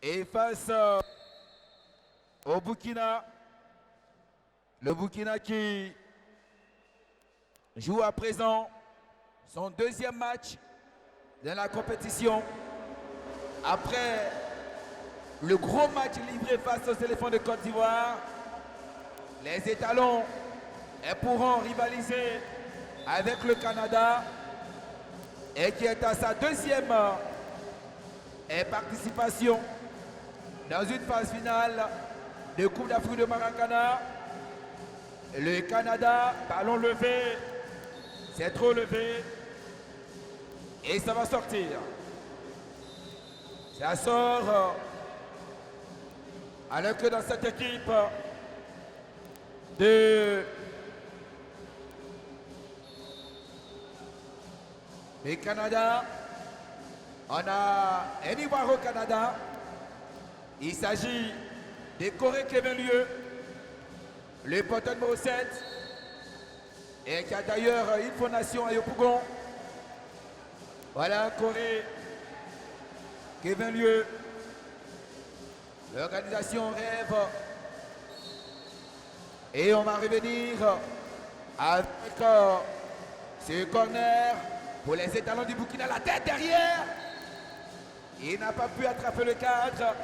Et face au Burkina, le Burkina qui joue à présent son deuxième match dans la compétition. Après le gros match livré face aux éléphants de Côte d'Ivoire, les étalons pourront rivaliser avec le Canada et qui est à sa deuxième participation dans une phase finale de Coupe d'Afrique de Maracana. Le Canada, ballon levé, c'est trop levé et ça va sortir. Ça sort alors que dans cette équipe de Canada, on a un Ivoire au Canada. Il s'agit de Corée Kevin Lieu, le poteau numéro 7, et qui a d'ailleurs une fondation à Yopougon. Voilà Corée Kevin Lieu. L'organisation rêve. Et on va revenir avec ce corner pour les étalons du Burkina. La tête derrière. Il n'a pas pu attraper le cadre.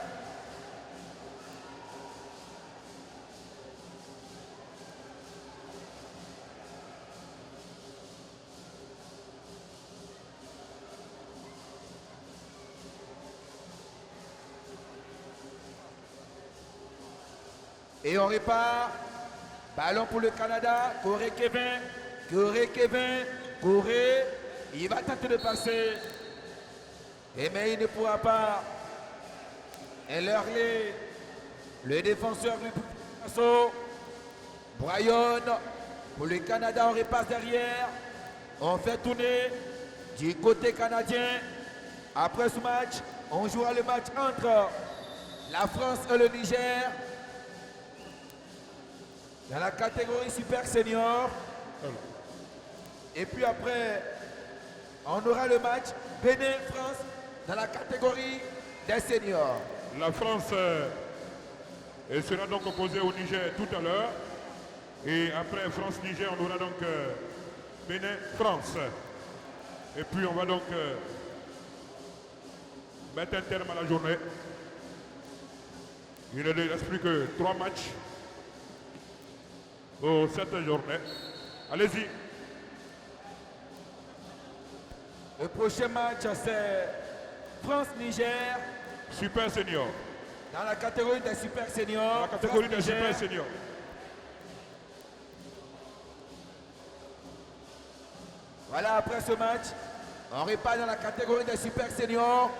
Et on répare. Ballon pour le Canada. Corée Kevin. Corée Kevin. Corée. Il va tenter de passer. Mais il ne pourra pas. Et le défenseur du Burkina Faso. Brian. Pour le Canada, on repasse derrière. On fait tourner du côté canadien. Après ce match, on jouera le match entre la France et le Niger. Dans la catégorie super senior. Et puis après, on aura le match Bénin-France dans la catégorie des seniors. La France elle sera donc opposée au Niger tout à l'heure. Et après France-Niger, on aura donc Bénin-France. Et puis on va donc mettre un terme à la journée. Il ne reste plus que 3 matchs pour cette journée. Allez-y. Le prochain match, c'est France-Niger. Super senior. Dans la catégorie des super seniors. Dans la catégorie des super seniors. Voilà, après ce match, on repart dans la catégorie des super seniors.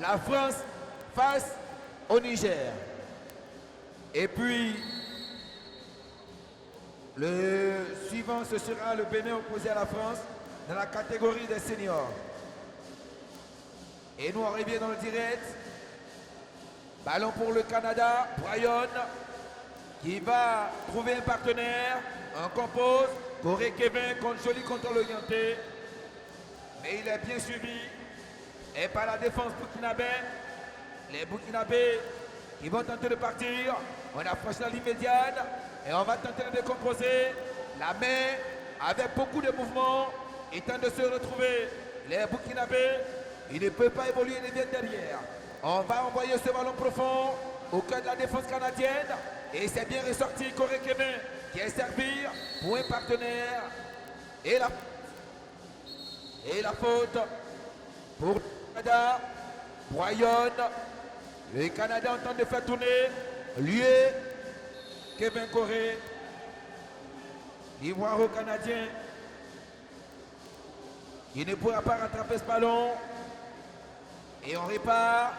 La France face au Niger. Et puis, le suivant, ce sera le Bénin opposé à la France dans la catégorie des seniors. Et nous, on revient dans le direct. Ballon pour le Canada. Brian qui va trouver un partenaire. On compose. Corée Kevin contre Joly contre l'orienté. Mais il est bien suivi. Et par la défense burkinabé. Les Burkinabés qui vont tenter de partir. On approche la ligne médiane. Et on va tenter de décomposer. La main avec beaucoup de mouvements. Il tente de se retrouver. Les Burkinabés, il ne peut pas évoluer, il vient derrière. On va envoyer ce ballon profond au cœur de la défense canadienne. Et c'est bien ressorti Corée Kevin qui est servi pour un partenaire. Et la faute pour le Canada. Brian. Le Canada en train de faire tourner. Lui, Kevin Corée. Ivoiro-Canadien. Il ne pourra pas rattraper ce ballon. Et on répare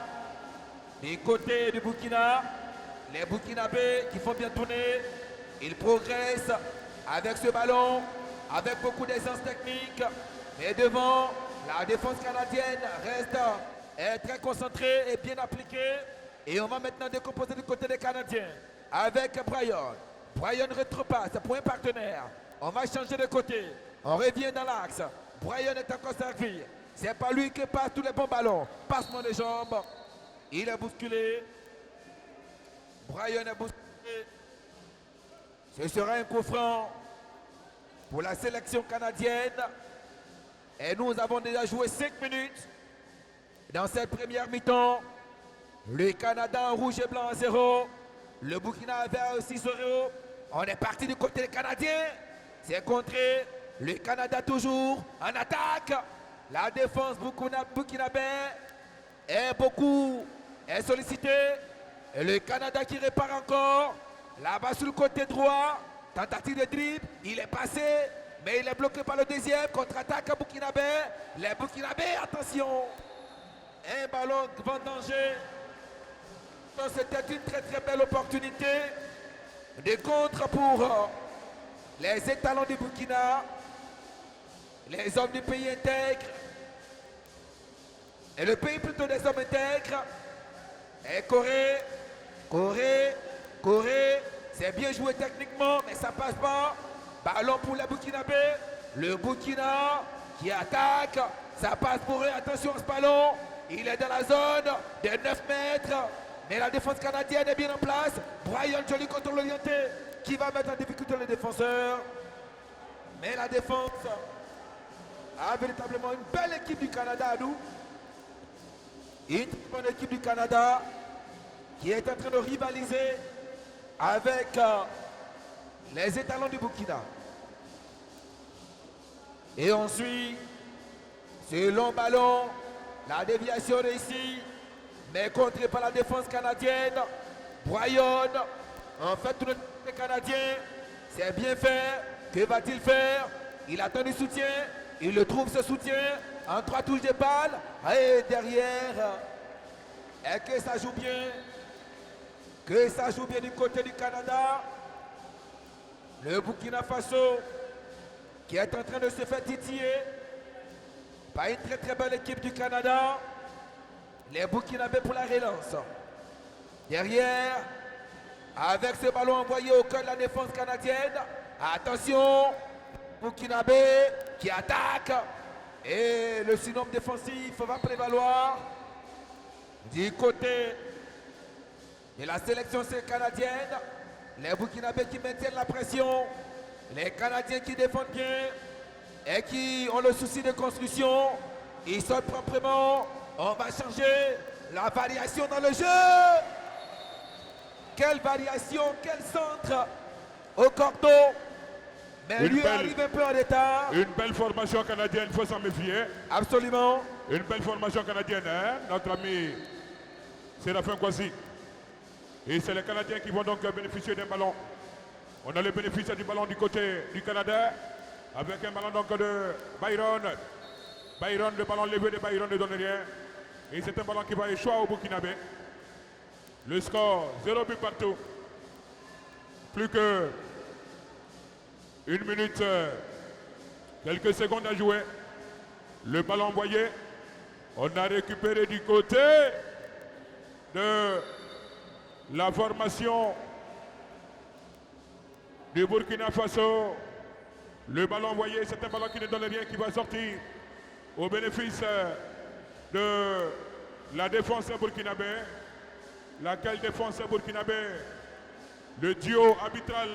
des côtés du Burkina. Les Burkinabés qui font bien tourner. Ils progressent avec ce ballon, avec beaucoup d'aisance technique. Mais devant, la défense canadienne reste très concentrée et bien appliquée. Et on va maintenant décomposer du côté des Canadiens avec Brian. Brian retrepasse pour un partenaire. On va changer de côté. On revient dans l'axe. Brian est encore servi. C'est pas lui qui passe tous les bons ballons. Passement de jambes. Il est bousculé. Brian est bousculé. Ce sera un coup franc pour la sélection canadienne. Et nous avons déjà joué 5 minutes dans cette première mi-temps. Le Canada en rouge et blanc à 0. Le Burkina vert aussi 0. On est parti du côté des Canadiens. C'est contré. Le Canada toujours en attaque. La défense burkinabé est sollicitée. Et le Canada qui répare encore. Là-bas sur le côté droit. Tentative de dribble. Il est passé. Mais il est bloqué par le deuxième. Contre-attaque à burkinabé. Les burkinabés, attention. Un ballon vendangé. C'était une très très belle opportunité de contre pour les étalons du Burkina, les hommes du pays intègre, et le pays plutôt des hommes intègres. Et Corée, c'est bien joué techniquement, mais ça passe pas. Ballon pour les Burkinabés, le Burkina qui attaque, ça passe pour eux, attention à ce ballon, il est dans la zone de 9 mètres. Mais la défense canadienne est bien en place. Brian Joly contre l'orienté qui va mettre en difficulté les défenseurs. Mais la défense a véritablement une belle équipe du Canada à nous. Une très bonne équipe du Canada qui est en train de rivaliser avec les étalons du Burkina. Et ensuite, ce long ballon, la déviation réussie. Mais contré par la défense canadienne. Brian, en fait, tout le Canadien, c'est bien fait. Que va-t-il faire? Il attend du soutien. Il le trouve ce soutien en 3 touches de balle. Et derrière, et que ça joue bien. Que ça joue bien du côté du Canada. Le Burkina Faso qui est en train de se faire titiller par une très très belle équipe du Canada. Les Burkinabés pour la relance. Derrière, avec ce ballon envoyé au cœur de la défense canadienne. Attention, Burkinabé qui attaque. Et le synonyme défensif va prévaloir du côté de la sélection canadienne. Les Burkinabés qui maintiennent la pression. Les Canadiens qui défendent bien et qui ont le souci de construction. Ils sortent proprement. On va changer la variation dans le jeu. Quelle variation, quel centre au cordon. Mais lui arrive un peu en retard. Une belle formation canadienne, il faut s'en méfier. Absolument. Une belle formation canadienne, hein? Notre ami Séraphin Kouassi. Et c'est les Canadiens qui vont donc bénéficier d'un ballon. On a le bénéfice du ballon du côté du Canada. Avec un ballon donc de Byron. Byron, le ballon levé de Byron ne donne rien. Et c'est un ballon qui va échouer au Burkinabé. Le score, 0 but partout. Plus que 1 minute, quelques secondes à jouer. Le ballon envoyé. On a récupéré du côté de la formation du Burkina Faso. Le ballon envoyé, c'est un ballon qui ne donne rien, qui va sortir au bénéfice de la défense burkinabé. Laquelle défense burkinabé? Le duo arbitral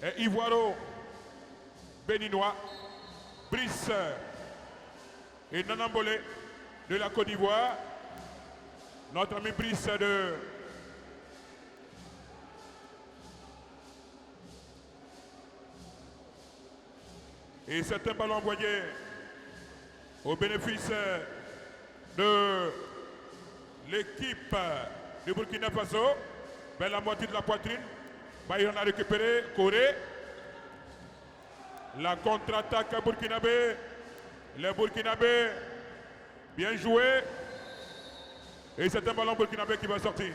est ivoiro-béninois. Brice et Nanambolé de la Côte d'Ivoire. Notre ami Brice de et c'est un ballon envoyé au bénéfice de l'équipe du Burkina Faso. Vers la moitié de la poitrine. Bayern a récupéré. Corée. La contre-attaque burkinabé. Les Burkinabés bien joué. Et c'est un ballon burkinabé qui va sortir.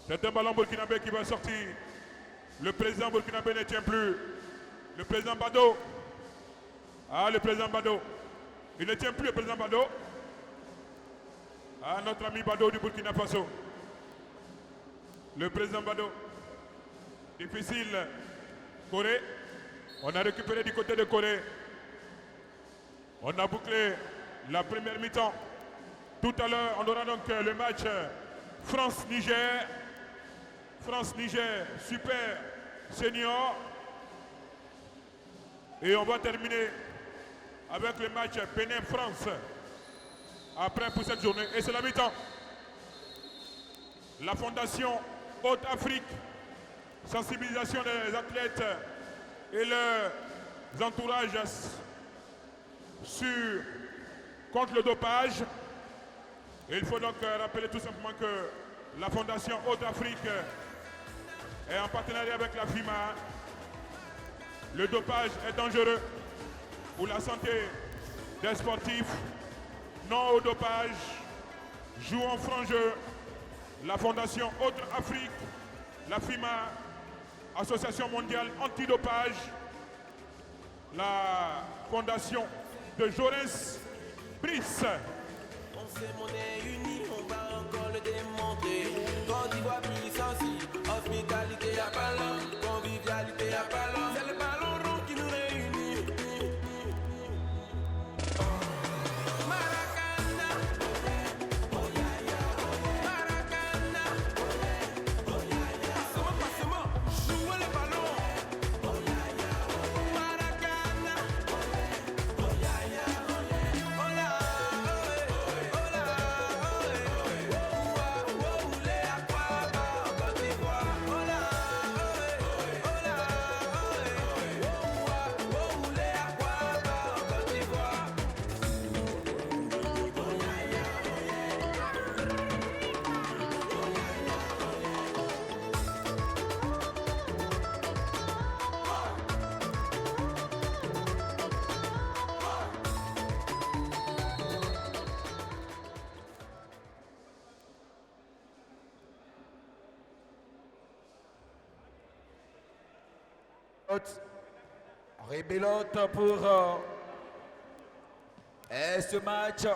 C'est un ballon burkinabé qui va sortir. Le président burkinabé ne tient plus. Le président Bado. Ah, le président Bado. Il ne tient plus le président Bado. Ah, notre ami Bado du Burkina Faso. Le président Bado. Difficile. Corée. On a récupéré du côté de Corée. On a bouclé la première mi-temps. Tout à l'heure, on aura donc le match France-Niger. France-Niger, super senior. Et on va terminer avec le match Bénin-France. Après pour cette journée. Et c'est la mi-temps. La Fondation Haute-Afrique, sensibilisation des athlètes et leurs entourages contre le dopage. Et il faut donc rappeler tout simplement que la Fondation Haute-Afrique est en partenariat avec la FIMA. Le dopage est dangereux pour la santé des sportifs. Non au dopage. Jouons franc jeu. La Fondation Haute-Afrique, la FIMA, Association mondiale antidopage, la Fondation de Jaurès Brice. On sait on est unis, on va encore le démonter. Quand tu vois puissance, hospitalité à ballon, convivialité à ballon. C'est le ballon rond qui nous réunit. Maracana, Maracana, passement, jouez le ballon. Maracana, Rebelote pour ce match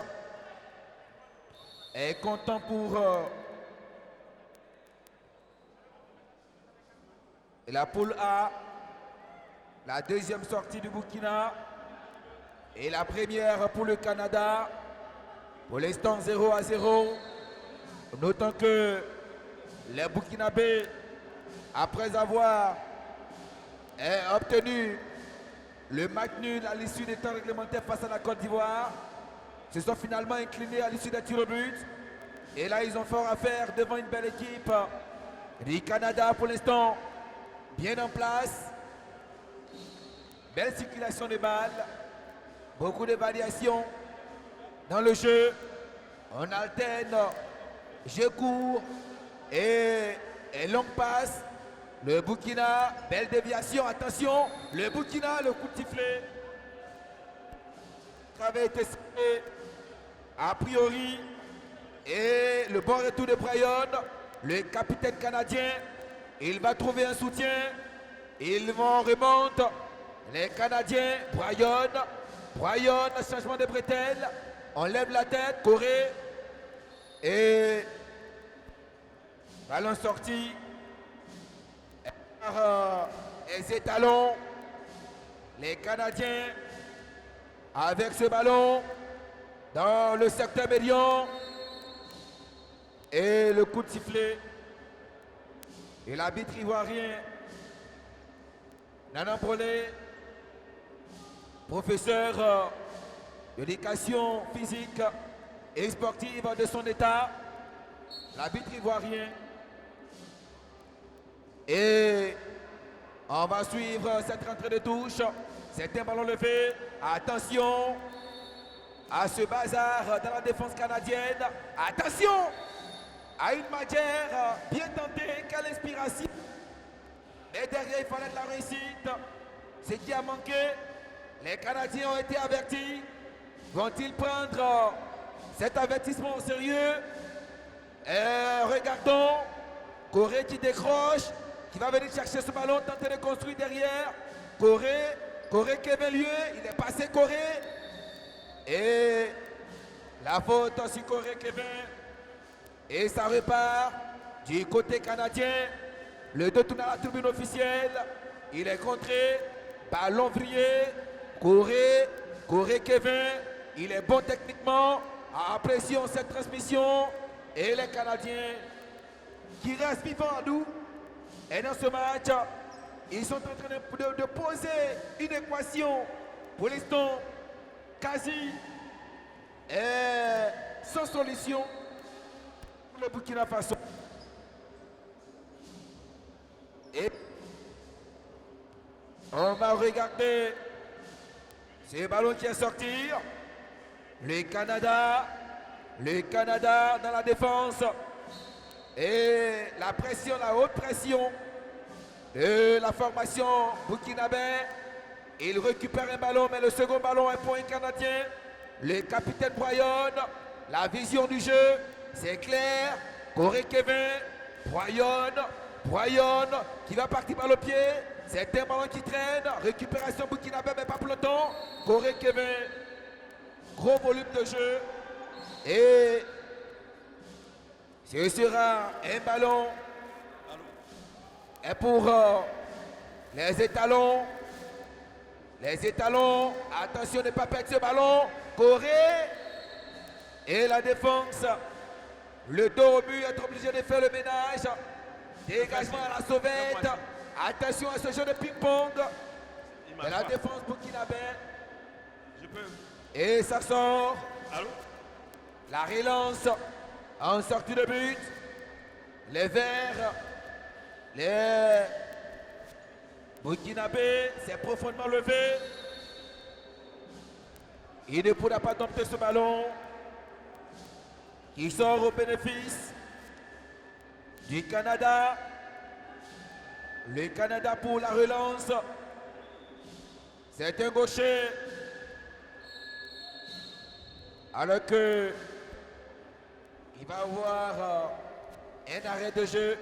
est content pour la poule A, la deuxième sortie du Burkina et la première pour le Canada. Pour l'instant 0-0. Notons que les Burkinabés, après avoir obtenu le match nul à l'issue des temps réglementaires face à la Côte d'Ivoire, se sont finalement inclinés à l'issue des tirs au but. Et là, ils ont fort à faire devant une belle équipe du Canada pour l'instant, bien en place. Belle circulation de balles, beaucoup de variations dans le jeu. On alterne jeu court et longue passe. Le Burkina, belle déviation, attention, le Burkina, le coup de sifflet qui avait été sifflé a priori, et le bon retour de Bryan, le capitaine canadien, il va trouver un soutien, ils vont remonter, les Canadiens, Bryan, changement de bretelle, on lève la tête, Corée, et ballon sorti. Les étalons, les Canadiens avec ce ballon dans le secteur médian et le coup de sifflet et l'arbitre ivoirien Nanan Brolé, professeur d'éducation physique et sportive de son état, l'arbitre ivoirien. Et on va suivre cette rentrée de touche. C'est un ballon levé. Attention à ce bazar dans la défense canadienne. Attention à une manière bien tentée. Quelle inspiration. Et derrière, il fallait de la réussite. Ce qui a manqué. Les Canadiens ont été avertis. Vont-ils prendre cet avertissement au sérieux? Regardons. Corée qui décroche. Qui va venir chercher ce ballon, tenter de construire derrière. Corée Kevin Lieu, il est passé Corée. Et la faute sur Corée Kevin. Et ça repart du côté canadien. Le détourne à la tribune officielle. Il est contré. Ballon vrillé. Corée Kevin. Il est bon techniquement. Apprécions cette transmission et les Canadiens qui restent vivants à nous. Et dans ce match, ils sont en train de poser une équation pour l'instant quasi sans solution pour le Burkina Faso. Et on va regarder ce ballon qui est sorti. Le Canada dans la défense. Et la pression, la haute pression de la formation burkinabé. Il récupère un ballon, mais le second ballon est pour un Canadien. Le capitaine Broyon, la vision du jeu, c'est clair. Corey Kevin, Broyon qui va partir par le pied. C'est un ballon qui traîne. Récupération burkinabé, mais pas pour longtemps. Corey Kevin, gros volume de jeu. Et ce sera un ballon. Et pour les étalons. Les étalons, attention de ne pas perdre ce ballon. Corée et la défense. Le dos au but, être obligé de faire le ménage. Dégagement à la sauvette. Attention à ce jeu de ping-pong. De la défense burkinabé. Et ça sort. La relance en sortie de but. Les verts. Les burkinabé s'est profondément levé. Il ne pourra pas dompter ce ballon qui sort au bénéfice du Canada. Le Canada pour la relance. C'est un gaucher. Alors que il va avoir un arrêt de jeu.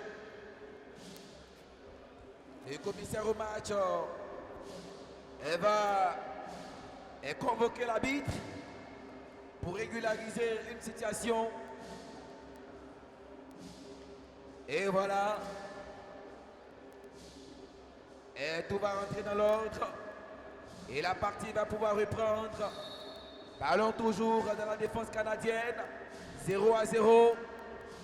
Le commissaire au match va convoquer l'arbitre pour régulariser une situation. Et voilà. Et tout va rentrer dans l'ordre. Et la partie va pouvoir reprendre. Ballon toujours dans la défense canadienne. 0-0.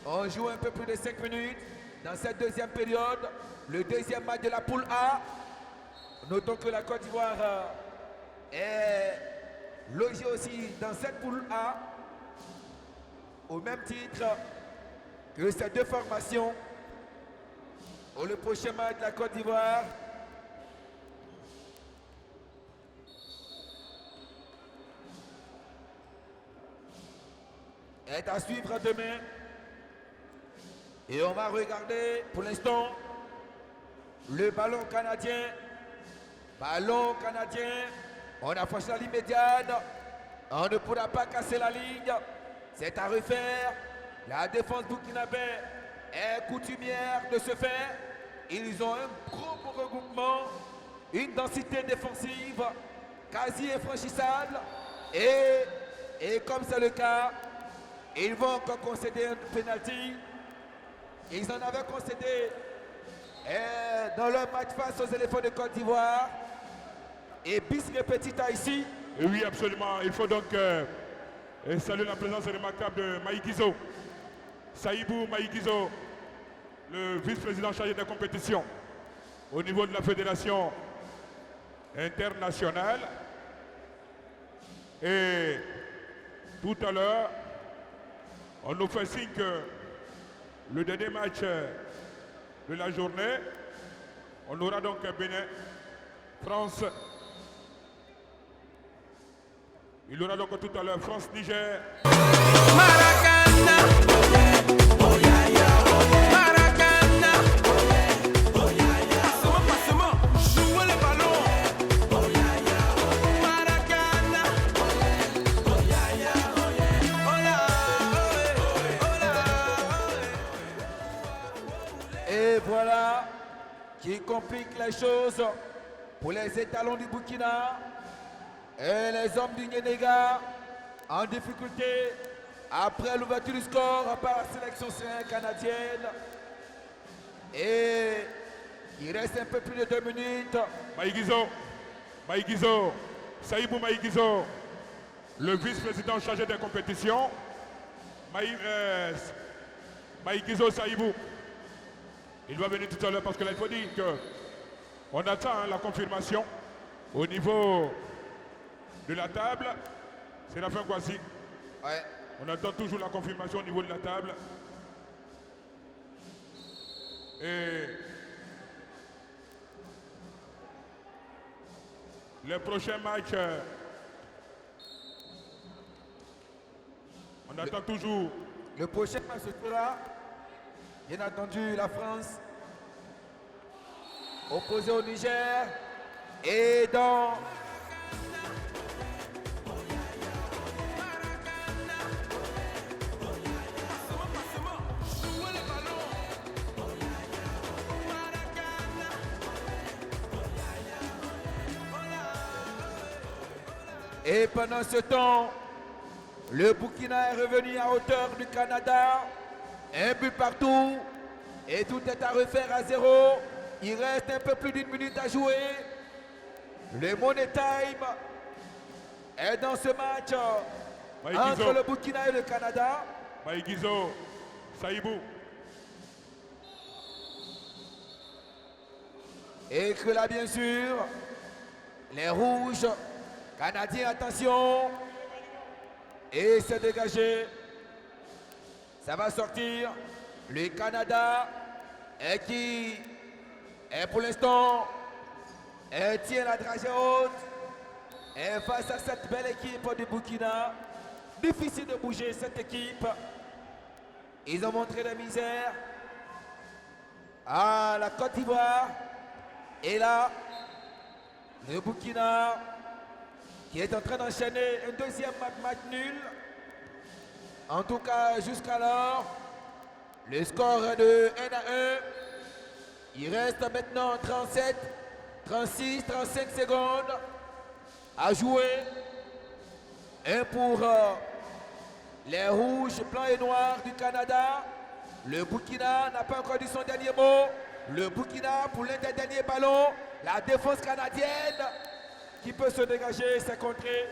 On joue un peu plus de 5 minutes dans cette deuxième période. Le deuxième match de la poule A. Notons que la Côte d'Ivoire est logée aussi dans cette poule A. Au même titre que ces deux formations. Pour le prochain match de la Côte d'Ivoire. Est à suivre demain. Et on va regarder pour l'instant le ballon canadien. Ballon canadien. On a franchi la ligne médiane. On ne pourra pas casser la ligne. C'est à refaire. La défense burkinabé est coutumière de ce fait. Ils ont un gros regroupement. Une densité défensive quasi infranchissable. Et comme c'est le cas, ils vont encore concéder un penalty. Ils en avaient concédé dans leur match face aux éléphants de Côte d'Ivoire. Et bis repetita ici. Et oui, absolument. Il faut donc saluer la présence remarquable de Maïgizo. Saïbou Maïgizo, le vice-président chargé de la compétition au niveau de la fédération internationale. Et tout à l'heure, on nous fait signe que le dernier match de la journée, on aura donc Bénin, France. Il y aura donc tout à l'heure France-Niger. Maracana, oh yeah, yeah, oh yeah. Maracana, oh yeah, yeah. Passement, jouez le ballon. Oh yeah, yeah, oh yeah. Maracana, oh yeah, yeah, oh yeah. Oh là, oh là, Et voilà qui complique les choses pour les étalons du Burkina. Et les hommes du Nyenega en difficulté après l'ouverture du score par la sélection canadienne. Et il reste un peu plus de 2 minutes. Maïgizo, Saïbou Maïgizo, le vice-président chargé des compétitions, Maïkizo Saïbou. Il va venir tout à l'heure parce que là, il faut dire qu'on attend la confirmation au niveau de la table. C'est la fin, voici. Ouais. On attend toujours la confirmation au niveau de la table. Et le prochain match, on attend toujours. Le prochain match sera, bien entendu, la France opposée au Niger. Et dans Et pendant ce temps, le Burkina est revenu à hauteur du Canada. Un but partout. Et tout est à refaire à 0. Il reste un peu plus d'une minute à jouer. Le Money Time est dans ce match entre le Burkina et le Canada. Maïkizo Saïbou. Et que là, bien sûr, les rouges canadiens, attention. Et c'est dégagé. Ça va sortir. Le Canada qui est pour l'instant tient la dragée haute. Et face à cette belle équipe du Burkina, difficile de bouger cette équipe. Ils ont montré la misère à la Côte d'Ivoire. Et là, le Burkina qui est en train d'enchaîner un deuxième match nul. En tout cas, jusqu'alors, le score est de 1-1. Il reste maintenant 37, 36, 35 secondes à jouer. Un pour les rouges, blancs et noirs du Canada. Le Burkina n'a pas encore dit son dernier mot. Le Burkina pour l'un des derniers ballons. La défense canadienne qui peut se dégager, c'est contré.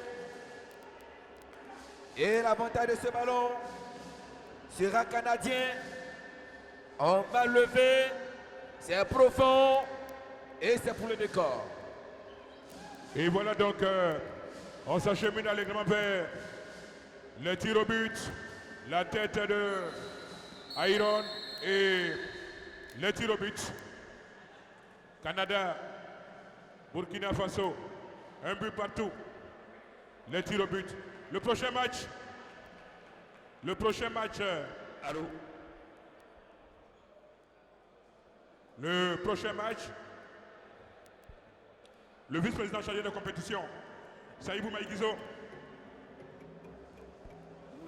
Et l'avantage de ce ballon sera canadien. On va lever. C'est profond. Et c'est pour le décor. Et voilà donc, on s'achemine allègrement vers le tir au but, la tête de Iron et le tir au but. Canada, Burkina Faso, un but partout. Le tir au but. Le prochain match, allô? Le prochain match, le vice-président chargé de compétition, Saïbou Maïkizo,